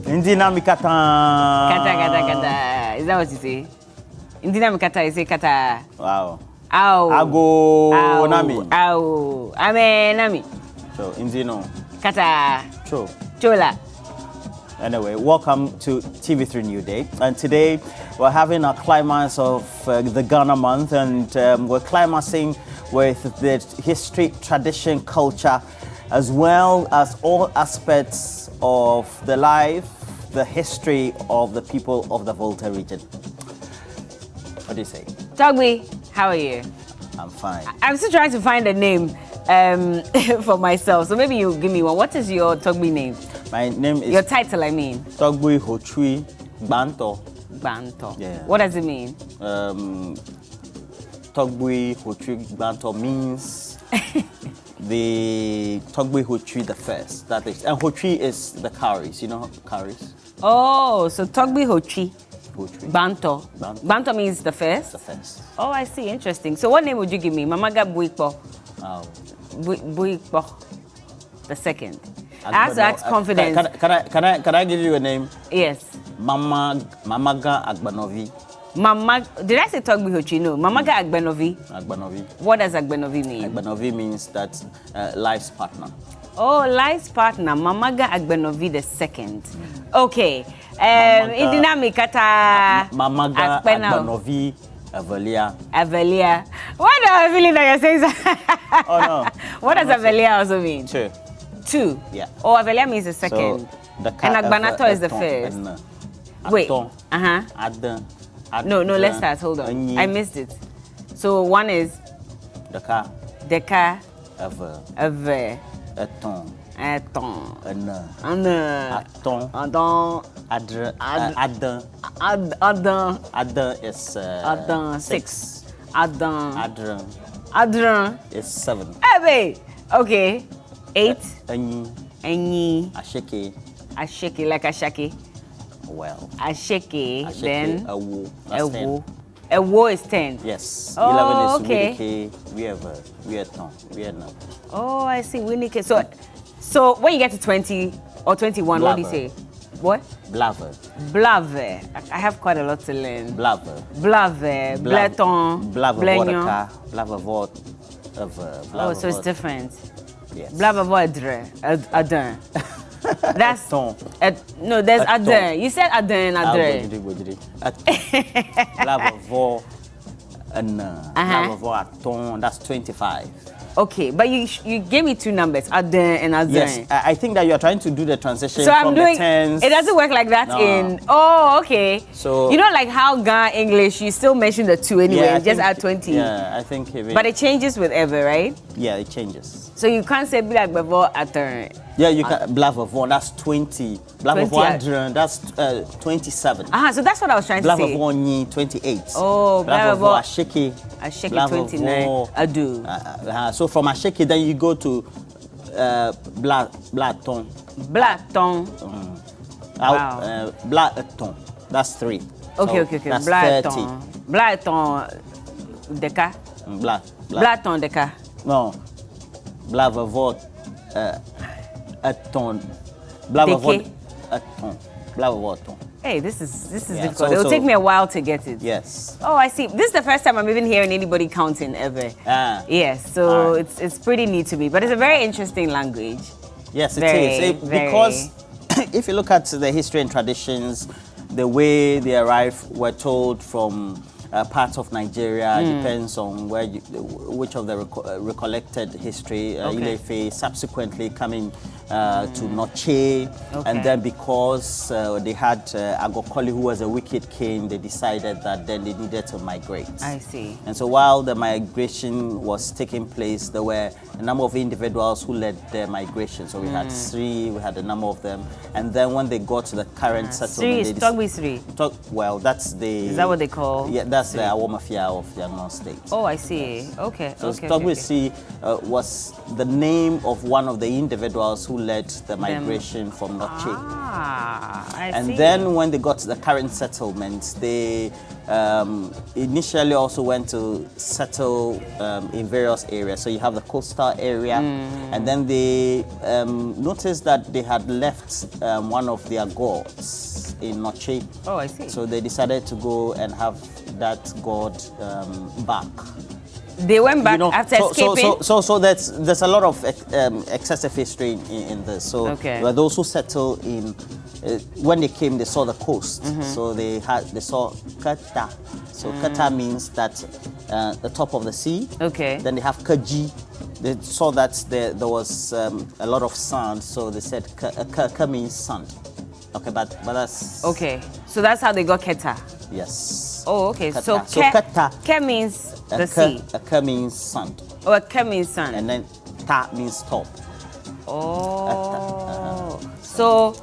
Indina mikata. Kata. Is that what you say? Indina mikata, you say kata. Wow. Ow. Ago nami. Ow. Ame nami. So, indino. Kata. Cho. Chola. Anyway, welcome to TV3Newday. And today we're having our climax of the Ghana month, and we're climaxing with the history, tradition, culture, as well as all aspects of the life, the history of the people of the Volta region. What do you say? Togbi, how are you? I'm fine. I'm still trying to find a name for myself. So maybe you give me one. What is your Togbi name? My name is... Your title, I mean. Togbi Hochui Banto. Banto. Yeah. What does it mean? Togbi Hochui Banto means the Togbi Hochui the first. That is, and Hochui is the cowries. You know cowries? Oh, so Togbi Hochui. Hochui. Banto. Banto means the first? The first. Oh, I see. Interesting. So what name would you give me? Mamaga Buikpo. Buikpo. The second. I have to ask confidence. Can I give you a name? Yes. Mamaga Agbanovi. Did I say Togbi Hochui? No. Mamaga Agbanovi. Agbanovi. What does Agbanovi mean? Agbanovi means that life's partner. Oh, life's partner. Mamaga Agbanovi the second. Okay. Indina mikata. Mamaga Agbanovi Avelia. Avelia. Why do I feel that you're saying that? Oh no. What does Avelia also mean? Two. Yeah. Oh, Avelia means the second. So, the and Agbanato is the first. Wait. No, let's start. Hold on. I missed it. So one is Deka. Ever. Eton. Adan is 6. Adran is 7. Hey, okay. 8. Enyi. Asheke. Like Ashake. Well. Asheke. Then Ewo. Ewo is 10. Yes. Oh, 11 is okay. We are now. Oh, I see. Winike. So when you get to 20 or 21, what do you say? What? Blave. I have quite a lot to learn. Blave. Bleton. Blave. Oh, so it's different. Yes. Blave. Adin. That's no. There's Adin. You said Adin. That's 25. Okay, but you gave me 2 numbers, Adin and Adin. Yes, I think that you're trying to do the transition so from the tens. It doesn't work like that in... Oh, okay. So you know, like how Ghana English, you still mention the 2 anyway, and just add 20. Yeah, I think... But it changes with ever, right? Yeah, it changes. So you can't say like before Adin. Yeah, you can... Blavavon, that's 20. Blavavon, that's 27. So that's what I was trying to say. Blavavon, 28. Oh, Blavavon. Asheke. Asheke, 29. Adu. So from Asheke, then you go to Blaton. Wow. Blaton. That's 3. Okay. That's Blaton. 30. Blaton Deka. Blaton Deka. No. Blavavot. Aton. Blavavot. Aton. Blavavoton. Hey, this is difficult. It'll take me a while to get it. Yes. Oh, I see. This is the first time I'm even hearing anybody counting ever. Yes, so it's pretty new to me, but it's a very interesting language. Yes, it is. Because if you look at the history and traditions, the way they were told from parts of Nigeria depends on which of the recollected history. Ilefe subsequently coming to Noche, and then because they had Agokoli, who was a wicked king, they decided that then they needed to migrate. I see. And so while the migration was taking place, there were a number of individuals who led the migration. So we had Sri, we had a number of them, and then when they got to the current settlement, Sri, Togbi Sri. Well, that's the... Is that what they call? Yeah, that's that's the Awomafia of the Anglo State. Oh, I see. Okay. So okay. Togwisi was the name of one of the individuals who led the migration from Noche. I and see. then when they got to the current settlements, they initially also went to settle in various areas. So you have the coastal area, and then they noticed that they had left one of their gods in Noche. Oh, I see. So they decided to go and have that god back. They went back after escaping? So there's a lot of excessive history in this. So there were those who settled in, when they came, they saw the coast. So they saw Kata. So Kata means that the top of the sea. Okay. Then they have Kaji. They saw that there was a lot of sand. So they said Ka means sand. Okay, but that's... Okay, so that's how they got Keta? Yes. Oh, okay. Kata. So Kata. Ke means the sea. Ka means sand. Oh, a Ke means sand. And then Ta means top. Oh. So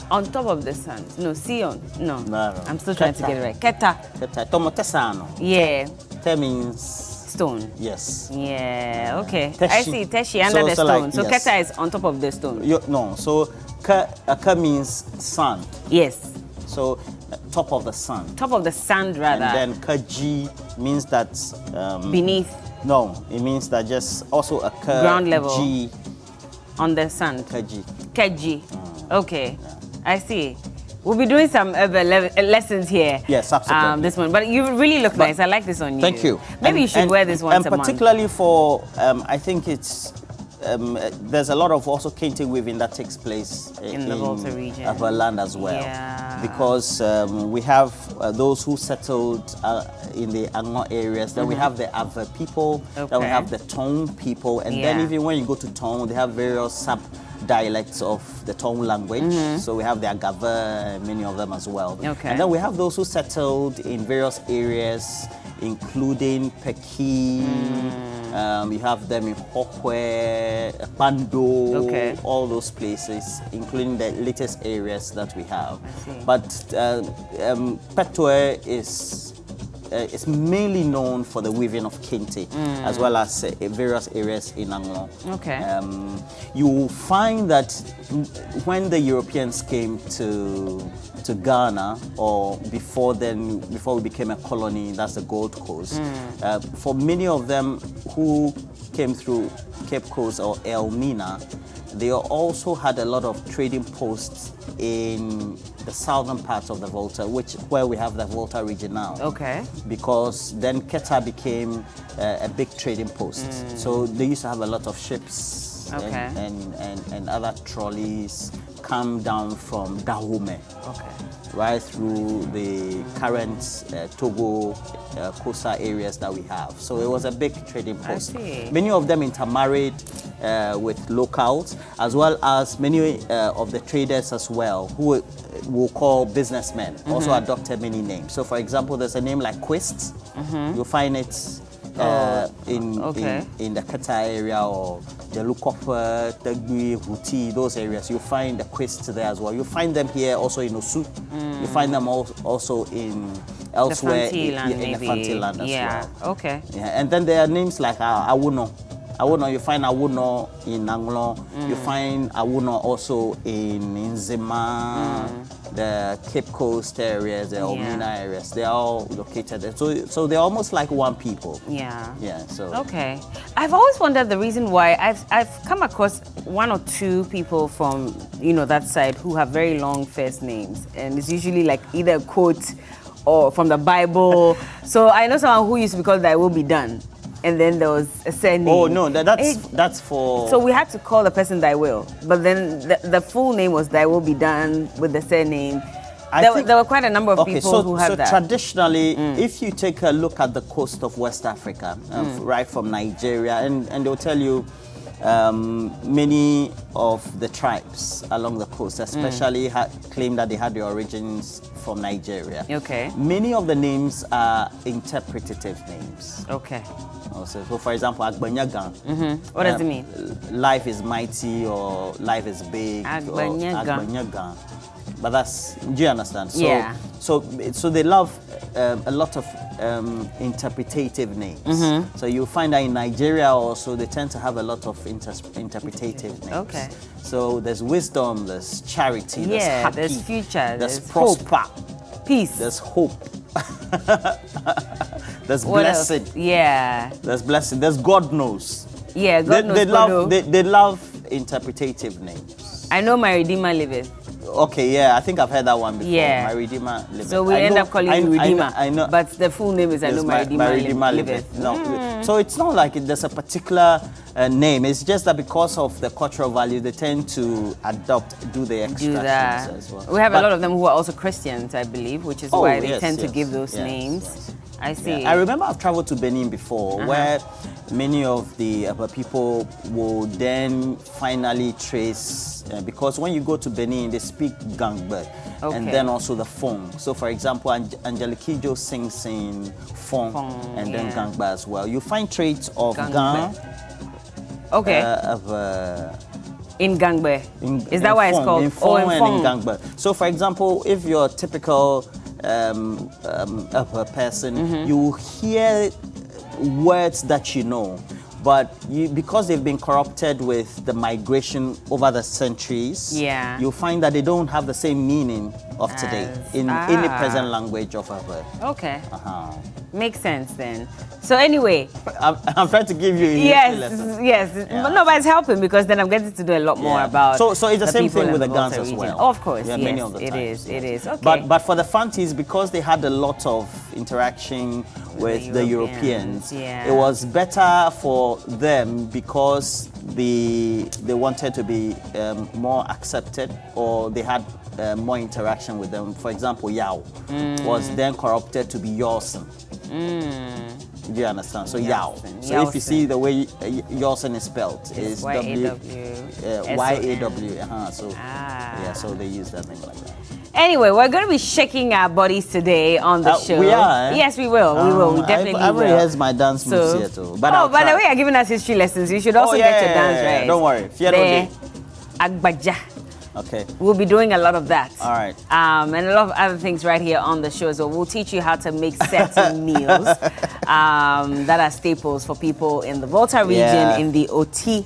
on top of the sand. No, sea on. No. I'm still trying to get it right. Keta. Keta. Tomo tesano. Yeah. Te means stone. Yes. Yeah. Okay. Teshi. I see. Teshi under the stone. Like, so yes. Keta is on top of the stone. No. So Ka means sand. Yes. So top of the sand. Top of the sand, rather. And then Kaji means that beneath. No, it means that just also a ground level. G on the sand. Kaji. Okay. Yeah. I see. We'll be doing some lessons here. Yes, absolutely. This one, but you really look nice. I like this on you. Thank you. Maybe you should wear this once a month. And particularly for, I think it's. There's a lot of also kente weaving that takes place in the Volta region, of our land as well. Yeah. Because we have those who settled in the Anglo areas. Then we have the Ava people. Then we have the Tone people, and then even when you go to Tone, they have various sub-dialects of the Tone language. So we have the Agava, many of them as well. And then we have those who settled in various areas, including Pekin. You have them in Hokwe, Pando, all those places, including the latest areas that we have. But Petue is mainly known for the weaving of kente, as well as various areas in Anglo. You will find that when the Europeans came to Ghana, or before we became a colony, that's the Gold Coast, for many of them who came through Cape Coast or Elmina, they also had a lot of trading posts in the southern parts of the Volta, where we have the Volta region now. Because then Keta became a big trading post. So they used to have a lot of ships and other trolleys come down from Dahomey. Right through the current Togo coastal areas that we have. So it was a big trading post. Many of them intermarried with locals, as well as many of the traders as well, who we'll call businessmen, also adopted many names. So for example, there's a name like Quist. You'll find it in the Kata area, or Jalukopa, Tagui, Huti, those areas. You'll find the Quist there as well. You'll find them here also in Osu. You find them also in elsewhere in the Fanti land as well. And then there are names like Awuno. You find Awuno in Anglo. You find Awuno also in Nzema, the Cape Coast areas, the Omina areas. They're all located there. So they're almost like one people. I've always wondered the reason why. I've come across one or two people from that side who have very long first names, and it's usually like either a quote or from the Bible. So I know someone who used to be called "Thy will be done." And then there was a surname. Oh no, that's for. So we had to call the person Thy Will, but then the full name was Thy Will Be Done with the surname. There were quite a number of people who had that. So traditionally, if you take a look at the coast of West Africa, right from Nigeria, and they'll tell you many of the tribes along the coast, especially claim that they had their origins from Nigeria. Many of the names are interpretative names. So for example, Agbanyagan. What does it mean? Life is mighty, or life is big. Agbanyagan. But do you understand? So they love a lot of interpretative names. So you'll find that in Nigeria also they tend to have a lot of interpretative names. Okay. So there's wisdom, there's charity, there's Yeah, happy, there's future, there's hope, prosper, peace, there's hope, there's what else? blessing. Yeah. There's blessing. There's God knows. Yeah, God knows. They love interpretative names. I know my Redeemer liveth. Okay, yeah, I think I've heard that one before. Yeah. My Redeemer liveth. So we end up calling you Redeemer. I know. But the full name is I know my Redeemer liveth. No. So it's not like there's a particular name. It's just that because of the cultural value, they tend to do the extractions as well. We have a lot of them who are also Christians, I believe, which is why they tend to give those yes, names. Yes. I see. Yeah. I remember I've traveled to Benin before, where many of the people will then finally trace, because when you go to Benin, they speak Gangbe, and then also the Fong. So, for example, Angelique Kidjo sings in Fong and then Gangbe as well. You find traits of Gang. Okay. In Gangbe. Is that why it's called? In Fong and in Gangbe. So, for example, if you're a typical person, you hear words that you know, but because they've been corrupted with the migration over the centuries, you'll find that they don't have the same meaning of today in any present language of a word. Okay. Makes sense then. So anyway, I'm trying to give you a lesson. Yes. Yeah. No, but it's helping because then I'm getting to do a lot more about. So it's the same thing with the Gans as well. Oh, of course, yeah, yes, many of the times. It is. Okay. But for the Fantis, because they had a lot of interaction with the Europeans, it was better for them because they wanted to be more accepted, or they had more interaction with them. For example, Yao was then corrupted to be Yorson. Do you understand? So Yao. So if you see the way Yorson is spelled, is Y-A-W. So they use that thing like that. Anyway, we're going to be shaking our bodies today on the show. We are. Yes, we will. We definitely will. I've rehearsed my dance moves here too. But by the way, you're giving us history lessons. You should also get your dance right. Don't worry. Fiero Agbaja. Okay. We'll be doing a lot of that. All right. And a lot of other things right here on the show. So we'll teach you how to make certain meals that are staples for people in the Volta region, in the OT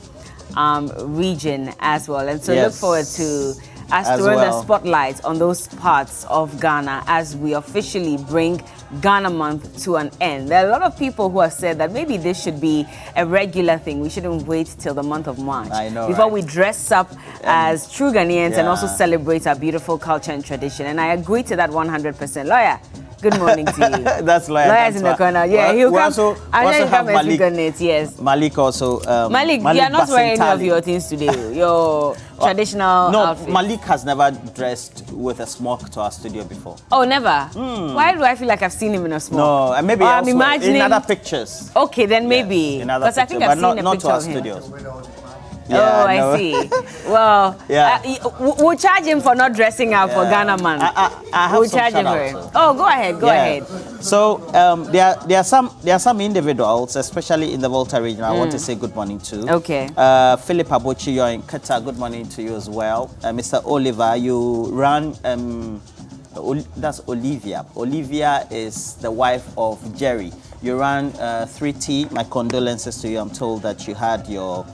region as well. And so look forward to us throwing the spotlight on those parts of Ghana as we officially bring Ghana Month to an end. There are a lot of people who have said that maybe this should be a regular thing. We shouldn't wait till the month of March before we dress up as true Ghanaians and also celebrate our beautiful culture and tradition. And I agree to that 100%. Lawyer, good morning to you. That's Lawyer. Lawyer's in the corner. Yeah, he'll come. I know he'll come and speak on it, yes. Malik also. Malik, you are not wearing any of your things today. Your traditional outfit. Malik has never dressed with a smock to our studio before. Oh, never? Why do I feel like I've seen him in a smock? No, maybe I'm imagining in other pictures. Okay, then maybe. Because I think I've seen a picture of him. Studios. I see. Well, we'll charge him for not dressing up for Ghana Man. We'll charge him for it. Oh, go ahead. So there are some individuals, especially in the Volta region, I want to say good morning to. Okay. Philip Abuchi, you're in Qatar. Good morning to you as well. Mr. Oliver, you run. That's Olivia. Olivia is the wife of Jerry. You ran 3T. My condolences to you. I'm told that you had your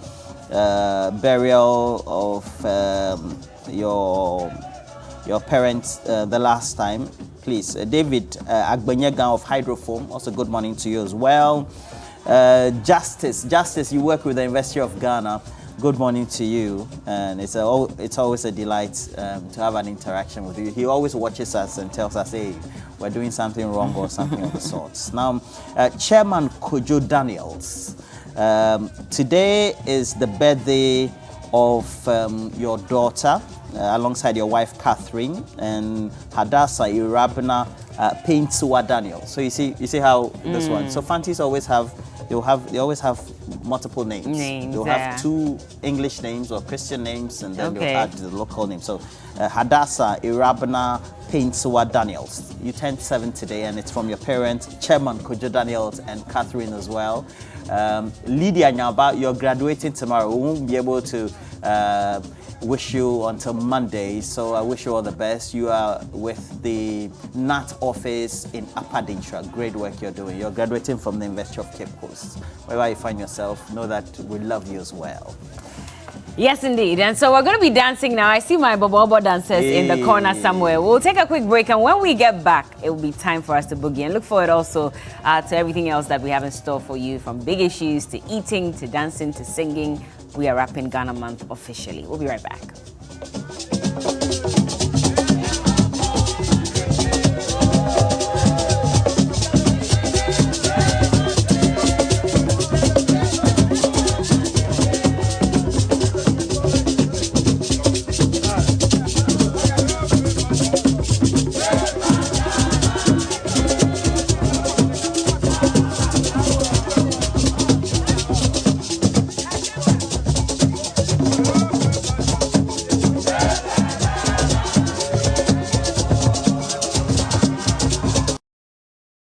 burial of your parents the last time. Please, David Agbanyegan of Hydrofoam, also good morning to you as well. Justice, you work with the University of Ghana. Good morning to you, and it's always a delight to have an interaction with you. He always watches us and tells us, hey, we're doing something wrong or something of the sorts. Now, Chairman Kojo Daniels, today is the birthday of your daughter, alongside your wife Catherine, and Hadassah Irabna Paintsua Daniel. So you see how this one. So Fantis always have they always have multiple names. They'll have two English names or Christian names, and then they'll add the local name. So Hadassah Irabna Paintsua Daniels. You turned 7 today, and it's from your parents, Chairman Kojo Daniels and Catherine as well. Lydia Nyaba, you're graduating tomorrow. We won't be able to wish you until Monday. So I wish you all the best. You are with the NAT office in Apadintra. Great work you're doing. You're graduating from the University of Cape Coast. Wherever you find yourself, know that we love you as well. Yes, indeed. And so we're going to be dancing now. I see my Bobo dancers in the corner somewhere. We'll take a quick break, and when we get back, it will be time for us to boogie. And look forward also to everything else that we have in store for you, from big issues to eating to dancing to singing. We are wrapping Ghana Month officially. We'll be right back.